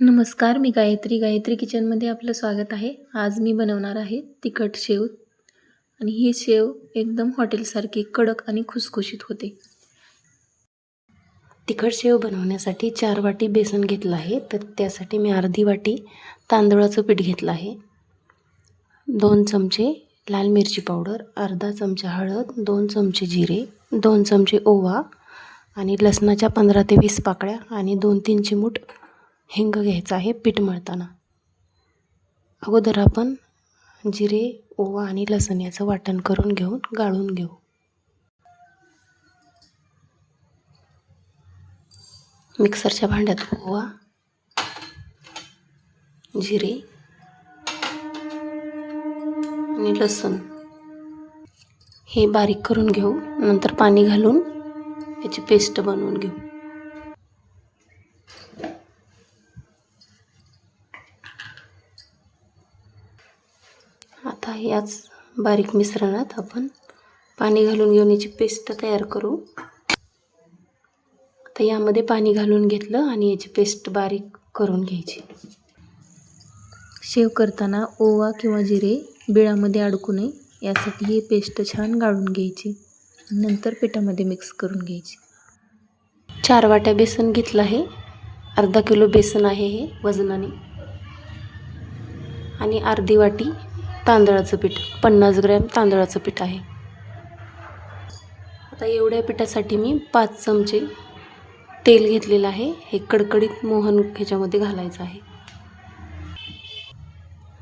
नमस्कार, मी गायत्री किचनमध्ये आपलं स्वागत आहे. आज मी बनवणार आहे तिखट शेव आणि ही शेव एकदम हॉटेलसारखी कडक आणि खुसखुशीत होते. तिखट शेव बनवण्यासाठी 4 वाटी बेसन घेतलं आहे. तर त्यासाठी मी अर्धी वाटी तांदळाचं पीठ घेतलं आहे. 2 चमचे लाल मिरची पावडर, अर्धा चमचा हळद, 2 चमचे जिरे, 2 चमचे ओवा आणि लसणाच्या 15 ते 20 पाकळ्या आणि 2-3 चिमूट हिंग घ्यायचा आहे पीठ मळताना. अगोदर आपण जिरे, ओवा आणि लसण याचं वाटण करून घेऊन गाळून घेऊ. मिक्सरच्या भांड्यात ओवा, जिरे आणि लसण हे बारीक करून घेऊ. नंतर पाणी घालून याची पेस्ट बनवून घेऊ. आता याच बारीक मिश्रणात आपण पाणी घालून घेऊन याची पेस्ट तयार करू. आता यामध्ये पाणी घालून घेतलं आणि याची पेस्ट बारीक करून घ्यायची. शेव करताना ओवा किंवा जिरे बिळामध्ये अडकू नये यासाठी ही पेस्ट छान गाळून घ्यायची. नंतर पिठामध्ये मिक्स करून घ्यायची. 4 वाट्या बेसन घेतलं आहे. अर्धा किलो बेसन आहे हे वजनाने. आणि अर्धी वाटी तांदळाचं पीठ, 50 ग्रॅम तांदळाचं पीठ आहे. आता एवढ्या पिठासाठी मी 5 चमचे तेल घेतलेलं आहे. हे कडकडीत मोहन ह्याच्यामध्ये घालायचं आहे.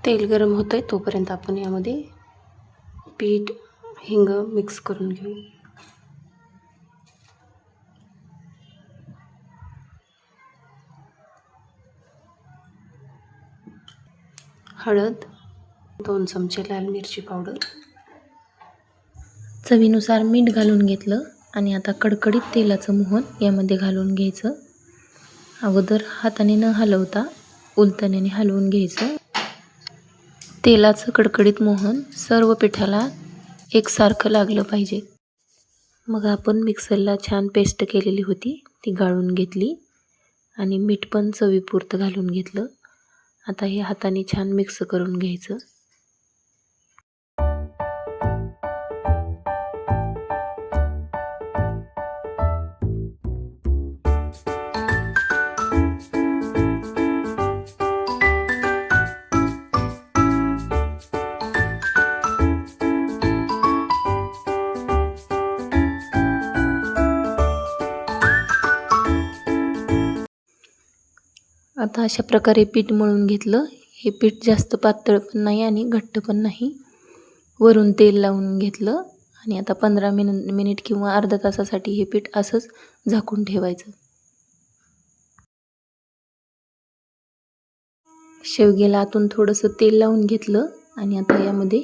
तेल गरम होतंय तोपर्यंत आपण यामध्ये पीठ, हिंग मिक्स करून घेऊ. हळद, 2 चमचे लाल मिरची पावडर, चवीनुसार मीठ घालून घेतलं आणि आता कडकडीत तेलाचं मोहन यामध्ये घालून घ्यायचं. अगोदर हाताने न हलवता उलटण्याने हलवून घ्यायचं. तेलाचं कडकडीत मोहन सर्व पिठाला एकसारखं लागलं पाहिजे. मग आपण मिक्सरला छान पेस्ट केलेली होती ती गाळून घेतली आणि मीठ पण चवीपुरतं घालून घेतलं. आता हे हाताने छान मिक्स करून घ्यायचं. आता अशा प्रकारे पीठ मळून घेतलं. हे पीठ जास्त पातळ पण नाही आणि घट्ट पण नाही. वरून तेल लावून घेतलं आणि आता 15 मिनिट किंवा अर्धा तासासाठी हे पीठ असंच झाकून ठेवायचं. शेवग्याला आतून थोडंसं तेल लावून घेतलं आणि आता यामध्ये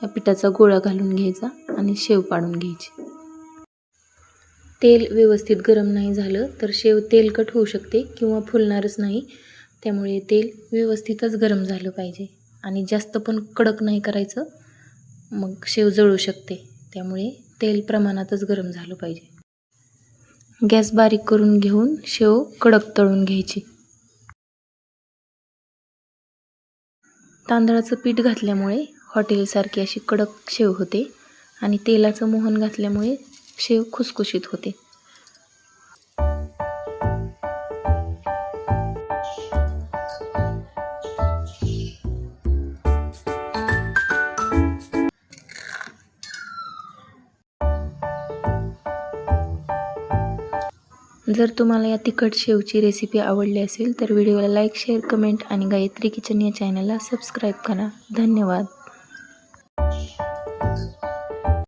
या पिठाचा गोळा घालून घ्यायचा आणि शेव पाडून घ्यायची. तेल व्यवस्थित गरम नाही झालं तर शेव तेलकट होऊ शकते किंवा फुलणारच नाही. त्यामुळे तेल व्यवस्थितच गरम झालं पाहिजे आणि जास्त पण कडक नाही करायचं, मग शेव जळू शकते. त्यामुळे तेल प्रमाणातच गरम झालं पाहिजे. गॅस बारीक करून घेऊन शेव कडक तळून घ्यायची. तांदळाचं पीठ घातल्यामुळे हॉटेलसारखी अशी कडक शेव होते आणि तेलाचं मोहन घातल्यामुळे शेव खुसखुशीत होते. जर तुम्हाला या तिखट शेवची रेसिपी आवडली असेल तर व्हिडिओला लाईक, शेअर, कमेंट आणि गायत्री किचन या चॅनलला सबस्क्राईब करा. धन्यवाद.